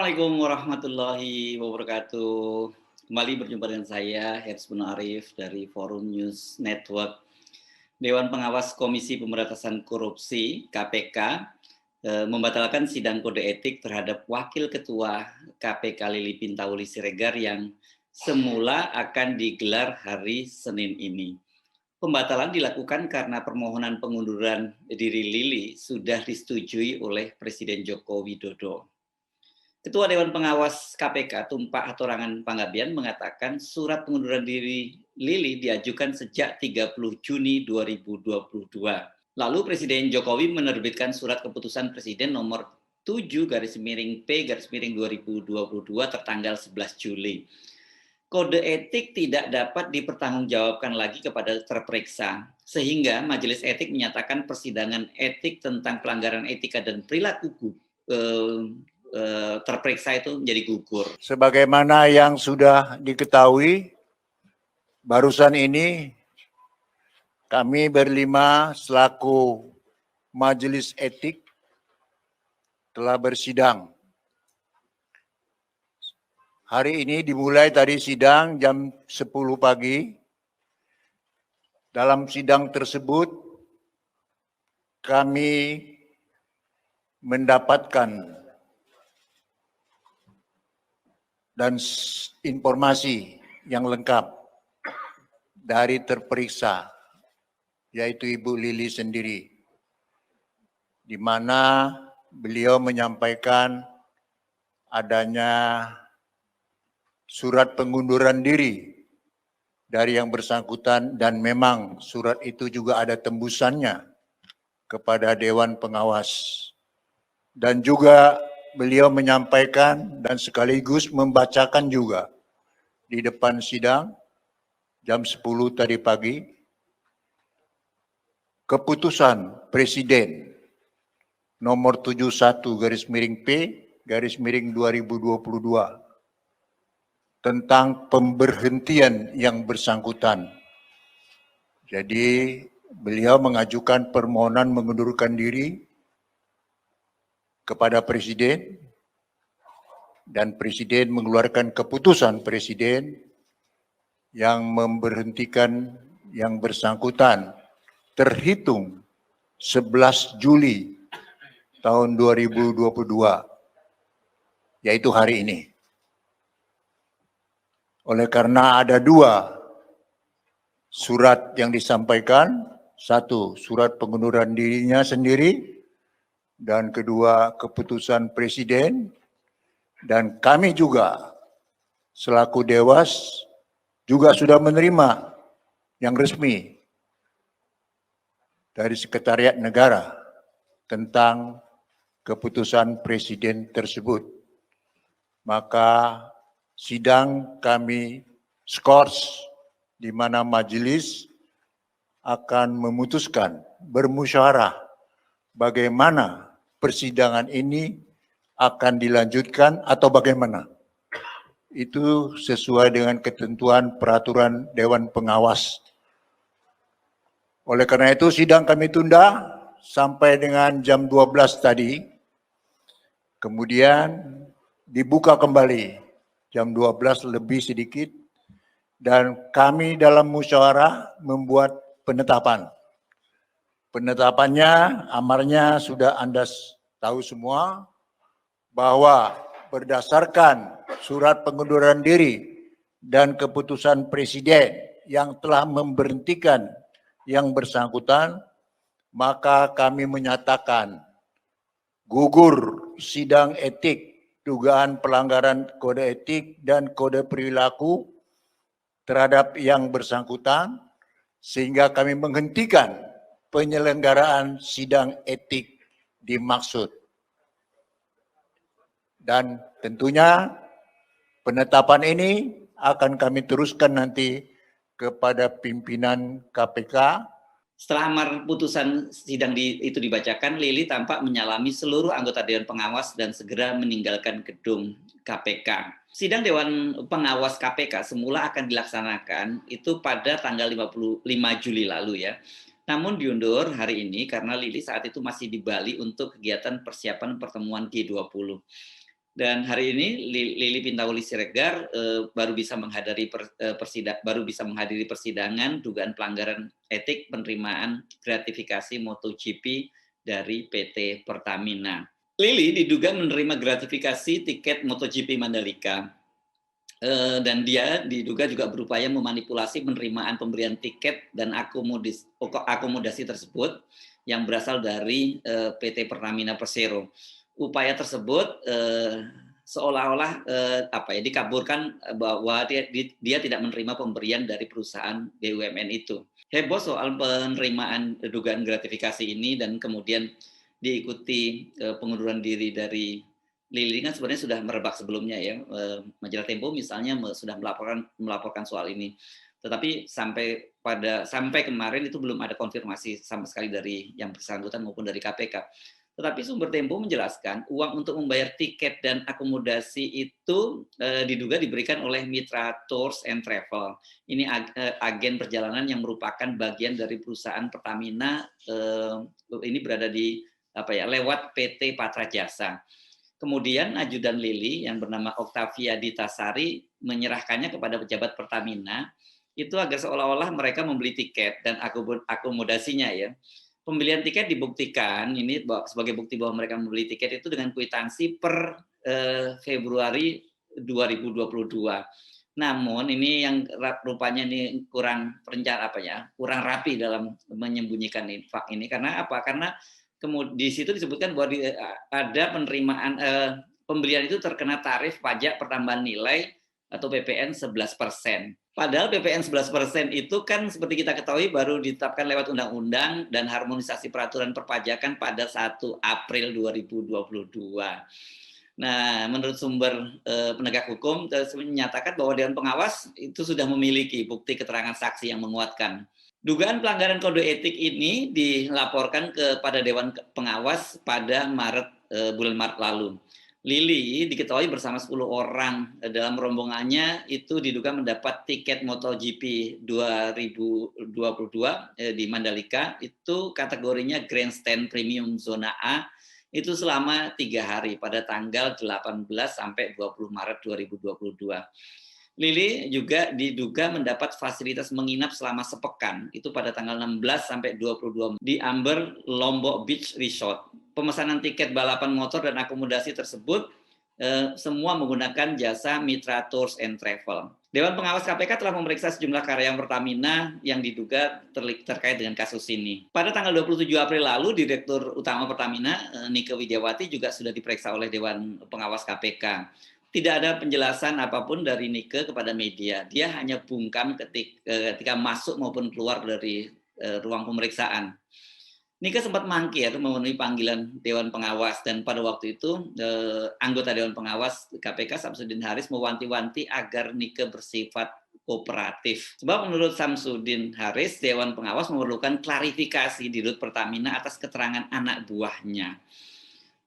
Assalamualaikum warahmatullahi wabarakatuh. Kembali berjumpa dengan saya, Herzs bin Arif dari Forum News Network. Dewan Pengawas Komisi Pemberantasan Korupsi (KPK) membatalkan sidang kode etik terhadap Wakil Ketua KPK Lili Pintauli Siregar yang semula akan digelar hari Senin ini. Pembatalan dilakukan karena permohonan pengunduran diri Lili sudah disetujui oleh Presiden Joko Widodo. Ketua Dewan Pengawas KPK Tumpah Hatorangan Panggabean mengatakan surat pengunduran diri Lili diajukan sejak 30 Juni 2022. Lalu Presiden Jokowi menerbitkan surat keputusan Presiden nomor 7/P/2022 tertanggal 11 Juli. Kode etik tidak dapat dipertanggungjawabkan lagi kepada terperiksa, sehingga Majelis Etik menyatakan persidangan etik tentang pelanggaran etika dan perilaku terperiksa itu menjadi gugur. Sebagaimana yang sudah diketahui, barusan ini kami berlima selaku Majelis Etik telah bersidang. Hari ini dimulai tadi sidang jam 10 pagi. Dalam sidang tersebut kami mendapatkan dan informasi yang lengkap dari terperiksa, yaitu Ibu Lili sendiri, di mana beliau menyampaikan adanya surat pengunduran diri dari yang bersangkutan dan memang surat itu juga ada tembusannya kepada Dewan Pengawas. Dan juga beliau menyampaikan dan sekaligus membacakan juga di depan sidang jam 10 tadi pagi keputusan Presiden nomor 71/P/2022 tentang pemberhentian yang bersangkutan. Jadi beliau mengajukan permohonan mengundurkan diri kepada Presiden dan Presiden mengeluarkan keputusan Presiden yang memberhentikan yang bersangkutan terhitung 11 Juli tahun 2022, yaitu hari ini. Oleh karena ada dua surat yang disampaikan, satu surat pengunduran dirinya sendiri, dan kedua keputusan Presiden, dan kami juga selaku Dewas juga sudah menerima yang resmi dari Sekretariat Negara tentang keputusan Presiden tersebut. Maka sidang kami skors di mana majelis akan memutuskan bermusyawarah bagaimana persidangan ini akan dilanjutkan atau bagaimana. Itu sesuai dengan ketentuan peraturan Dewan Pengawas. Oleh karena itu sidang kami tunda sampai dengan jam 12 tadi. Kemudian dibuka kembali jam 12 lebih sedikit. Dan kami dalam musyawarah membuat penetapan. Penetapannya, amarnya sudah Anda tahu semua, bahwa berdasarkan surat pengunduran diri dan keputusan Presiden yang telah memberhentikan yang bersangkutan, maka kami menyatakan gugur sidang etik dugaan pelanggaran kode etik dan kode perilaku terhadap yang bersangkutan, sehingga kami menghentikan penyelenggaraan sidang etik dimaksud. Dan tentunya penetapan ini akan kami teruskan nanti kepada pimpinan KPK. Setelah amar putusan sidang itu dibacakan, Lili tampak menyalami seluruh anggota Dewan Pengawas dan segera meninggalkan gedung KPK. Sidang Dewan Pengawas KPK semula akan dilaksanakan itu pada tanggal 5 Juli lalu ya. Namun diundur hari ini karena Lili saat itu masih di Bali untuk kegiatan persiapan pertemuan G20. Dan hari ini Lili Pintauli Siregar baru bisa menghadiri persidangan dugaan pelanggaran etik penerimaan gratifikasi MotoGP dari PT Pertamina. Lili diduga menerima gratifikasi tiket MotoGP Mandalika. Dan dia diduga juga berupaya memanipulasi penerimaan pemberian tiket dan akomodasi tersebut yang berasal dari PT Pertamina Persero. Upaya tersebut seolah-olah dikaburkan bahwa dia tidak menerima pemberian dari perusahaan BUMN itu. Heboh soal penerimaan dugaan gratifikasi ini dan kemudian diikuti pengunduran diri dari Lili kan sebenarnya sudah merebak sebelumnya ya, majalah Tempo misalnya sudah melaporkan soal ini, tetapi sampai kemarin itu belum ada konfirmasi sama sekali dari yang bersangkutan maupun dari KPK. Tetapi sumber Tempo menjelaskan uang untuk membayar tiket dan akomodasi itu diduga diberikan oleh Mitra Tours and Travel. Ini agen perjalanan yang merupakan bagian dari perusahaan Pertamina, ini berada di lewat PT Patra Jasa. Kemudian ajudan Lili yang bernama Octavia Ditasari menyerahkannya kepada pejabat Pertamina itu agar seolah-olah mereka membeli tiket dan akomodasinya ya. Pembelian tiket dibuktikan ini sebagai bukti bahwa mereka membeli tiket itu dengan kwitansi per Februari 2022. Namun ini yang rupanya ini kurang rapi dalam menyembunyikan ini karena apa? Karena kemudian di situ disebutkan bahwa ada penerimaan pembelian itu terkena tarif pajak pertambahan nilai atau PPN 11%. Padahal PPN 11% itu kan seperti kita ketahui baru ditetapkan lewat undang-undang dan harmonisasi peraturan perpajakan pada 1 April 2022. Nah, menurut sumber penegak hukum menyatakan bahwa Dewan Pengawas itu sudah memiliki bukti keterangan saksi yang menguatkan. Dugaan pelanggaran kode etik ini dilaporkan kepada Dewan Pengawas pada bulan Maret lalu. Lili diketahui bersama 10 orang dalam rombongannya itu diduga mendapat tiket MotoGP 2022 di Mandalika, itu kategorinya Grandstand Premium Zona A, itu selama 3 hari pada tanggal 18 sampai 20 Maret 2022. Lili juga diduga mendapat fasilitas menginap selama sepekan, itu pada tanggal 16 sampai 22 di Amber Lombok Beach Resort. Pemesanan tiket balapan motor dan akomodasi tersebut semua menggunakan jasa Mitra Tours and Travel. Dewan Pengawas KPK telah memeriksa sejumlah karyawan Pertamina yang diduga terkait dengan kasus ini. Pada tanggal 27 April lalu, Direktur Utama Pertamina, Nike Widiawati, juga sudah diperiksa oleh Dewan Pengawas KPK. Tidak ada penjelasan apapun dari Nike kepada media. Dia hanya bungkam ketika masuk maupun keluar dari ruang pemeriksaan. Nike sempat mangkir memenuhi panggilan Dewan Pengawas dan pada waktu itu anggota Dewan Pengawas KPK Samsudin Haris mewanti-wanti agar Nike bersifat kooperatif. Sebab menurut Samsudin Haris, Dewan Pengawas memerlukan klarifikasi di Rut Pertamina atas keterangan anak buahnya.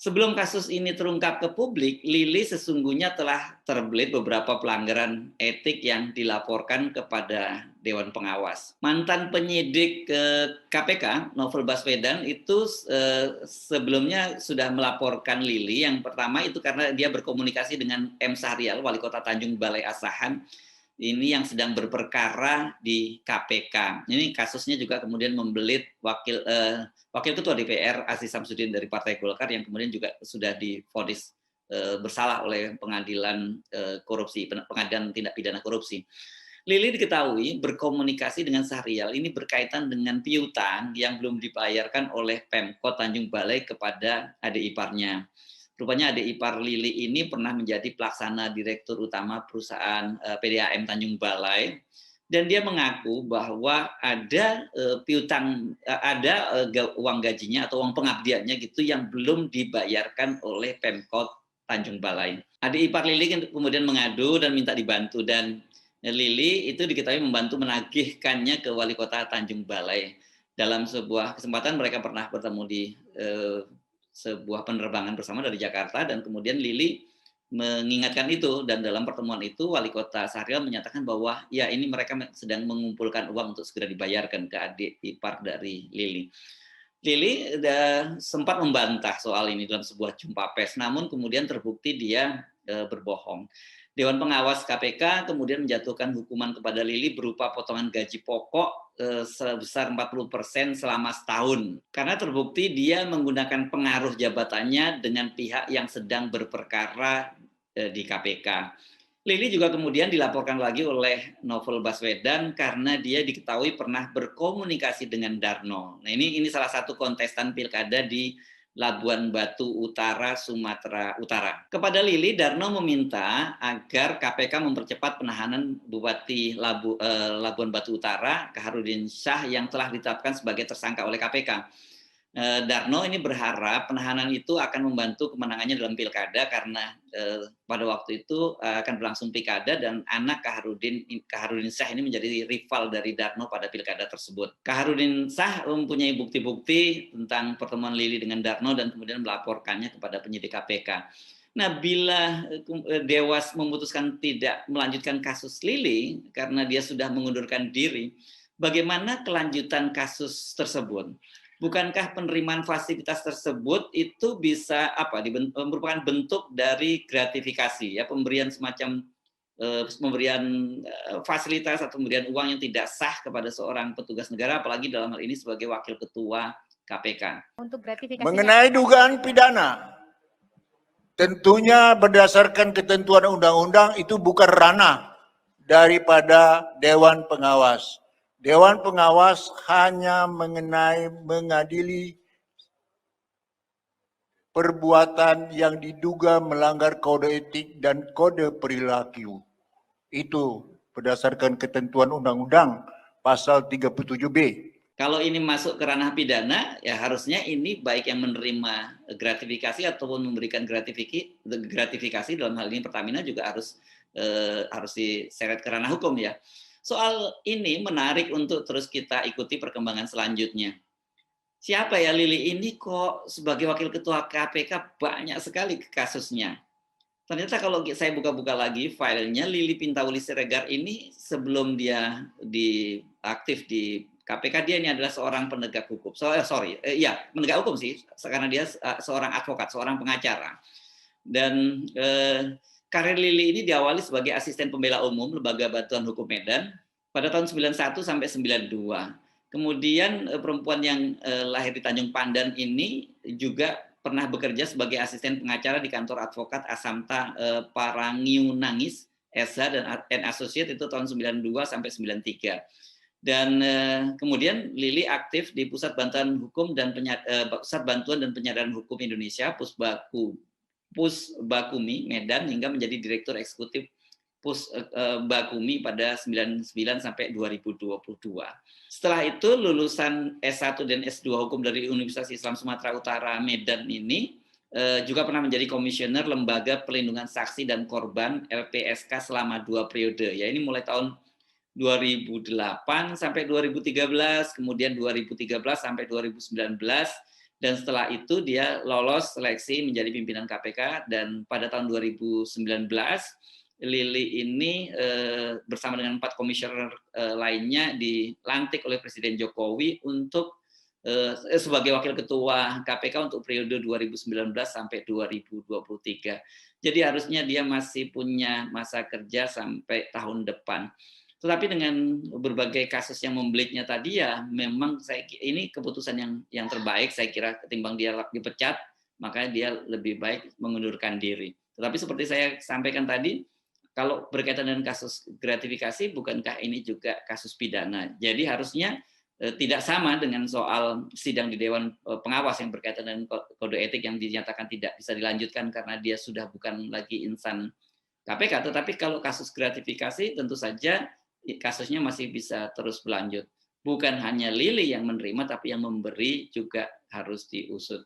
Sebelum kasus ini terungkap ke publik, Lili sesungguhnya telah terbelit beberapa pelanggaran etik yang dilaporkan kepada Dewan Pengawas. Mantan penyidik KPK, Novel Baswedan, itu sebelumnya sudah melaporkan Lili. Yang pertama itu karena dia berkomunikasi dengan M. Sahrial, Wali Kota Tanjung Balai Asahan, ini yang sedang berperkara di KPK. Ini kasusnya juga kemudian membelit Wakil Ketua DPR Aziz Samsudin dari Partai Golkar yang kemudian juga sudah divonis bersalah oleh pengadilan tindak pidana korupsi. Lili diketahui berkomunikasi dengan Sahrial ini berkaitan dengan piutang yang belum dibayarkan oleh Pemkot Tanjung Balai kepada adik iparnya. Rupanya adik ipar Lili ini pernah menjadi pelaksana direktur utama perusahaan PDAM Tanjung Balai, dan dia mengaku bahwa ada piutang, ada uang gajinya atau uang pengabdiannya gitu yang belum dibayarkan oleh Pemkot Tanjung Balai. Adik ipar Lili kemudian mengadu dan minta dibantu, dan Lili itu diketahui membantu menagihkannya ke Wali Kota Tanjung Balai. Dalam sebuah kesempatan mereka pernah bertemu di sebuah penerbangan bersama dari Jakarta, dan kemudian Lili mengingatkan itu, dan dalam pertemuan itu Wali Kota Sahrial menyatakan bahwa ya ini mereka sedang mengumpulkan uang untuk segera dibayarkan ke adik ipar dari Lili. Lili sempat membantah soal ini dalam sebuah jumpa pers, namun kemudian terbukti dia berbohong. Dewan Pengawas KPK kemudian menjatuhkan hukuman kepada Lili berupa potongan gaji pokok sebesar 40% selama setahun. Karena terbukti dia menggunakan pengaruh jabatannya dengan pihak yang sedang berperkara di KPK. Lili juga kemudian dilaporkan lagi oleh Novel Baswedan karena dia diketahui pernah berkomunikasi dengan Darno. Nah, ini salah satu kontestan pilkada di Labuan Batu Utara, Sumatera Utara. Kepada Lili, Darno meminta agar KPK mempercepat penahanan Bupati Labuan Batu Utara, Kaharudin Syah, yang telah ditetapkan sebagai tersangka oleh KPK. Darno ini berharap penahanan itu akan membantu kemenangannya dalam pilkada karena pada waktu itu akan berlangsung pilkada dan anak Kaharudin Syah ini menjadi rival dari Darno pada pilkada tersebut. Kaharudin Syah mempunyai bukti-bukti tentang pertemuan Lili dengan Darno dan kemudian melaporkannya kepada penyidik KPK. Nah, bila Dewas memutuskan tidak melanjutkan kasus Lili karena dia sudah mengundurkan diri, bagaimana kelanjutan kasus tersebut? Bukankah penerimaan fasilitas tersebut itu bisa merupakan bentuk dari gratifikasi, ya, pemberian semacam fasilitas atau pemberian uang yang tidak sah kepada seorang petugas negara, apalagi dalam hal ini sebagai wakil ketua KPK. Untuk gratifikasi mengenai dugaan pidana, tentunya berdasarkan ketentuan undang-undang itu bukan ranah daripada Dewan Pengawas. Dewan Pengawas hanya mengadili perbuatan yang diduga melanggar kode etik dan kode perilaku. Itu berdasarkan ketentuan undang-undang pasal 37B. Kalau ini masuk ke ranah pidana, ya harusnya ini baik yang menerima gratifikasi ataupun memberikan gratifikasi dalam hal ini Pertamina juga harus diseret ke ranah hukum, ya. Soal ini menarik untuk terus kita ikuti perkembangan selanjutnya. Siapa ya Lili ini kok sebagai wakil ketua KPK banyak sekali kasusnya. Ternyata kalau saya buka-buka lagi filenya, Lili Pintauli Siregar ini sebelum dia aktif di KPK, dia ini adalah seorang penegak hukum. Penegak hukum sih, karena dia seorang advokat, seorang pengacara. Dan karir Lili ini diawali sebagai asisten pembela umum Lembaga Bantuan Hukum Medan pada tahun 91 sampai 92. Kemudian perempuan yang lahir di Tanjung Pandan ini juga pernah bekerja sebagai asisten pengacara di kantor advokat Asamta Parangiu Nangis SH dan Associate itu tahun 92 sampai 93. Dan kemudian Lili aktif di Pusat Bantuan Hukum dan Pusat Bantuan dan Penyadaran Hukum Indonesia Pusbakumi Medan hingga menjadi Direktur Eksekutif Pusbakumi pada 99 sampai 2022. Setelah itu lulusan S1 dan S2 Hukum dari Universitas Islam Sumatera Utara Medan ini juga pernah menjadi komisioner Lembaga Perlindungan Saksi dan Korban LPSK selama 2 periode. Ya, ini mulai tahun 2008 sampai 2013, kemudian 2013 sampai 2019. Dan setelah itu dia lolos seleksi menjadi pimpinan KPK dan pada tahun 2019 Lili ini bersama dengan 4 komisioner lainnya dilantik oleh Presiden Jokowi untuk sebagai wakil ketua KPK untuk periode 2019 sampai 2023. Jadi harusnya dia masih punya masa kerja sampai tahun depan. Tetapi dengan berbagai kasus yang membelitnya tadi, ya memang ini keputusan yang terbaik saya kira, ketimbang dia dipecat, makanya dia lebih baik mengundurkan diri. Tetapi seperti saya sampaikan tadi, kalau berkaitan dengan kasus gratifikasi, bukankah ini juga kasus pidana? Jadi harusnya tidak sama dengan soal sidang di Dewan Pengawas yang berkaitan dengan kode etik yang dinyatakan tidak bisa dilanjutkan karena dia sudah bukan lagi insan KPK. Tetapi kalau kasus gratifikasi tentu saja kasusnya masih bisa terus berlanjut. Bukan hanya Lili yang menerima, tapi yang memberi juga harus diusut.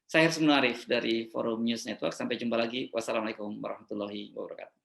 Saya Hersbun Arif dari Forum News Network. Sampai jumpa lagi. Wassalamualaikum warahmatullahi wabarakatuh.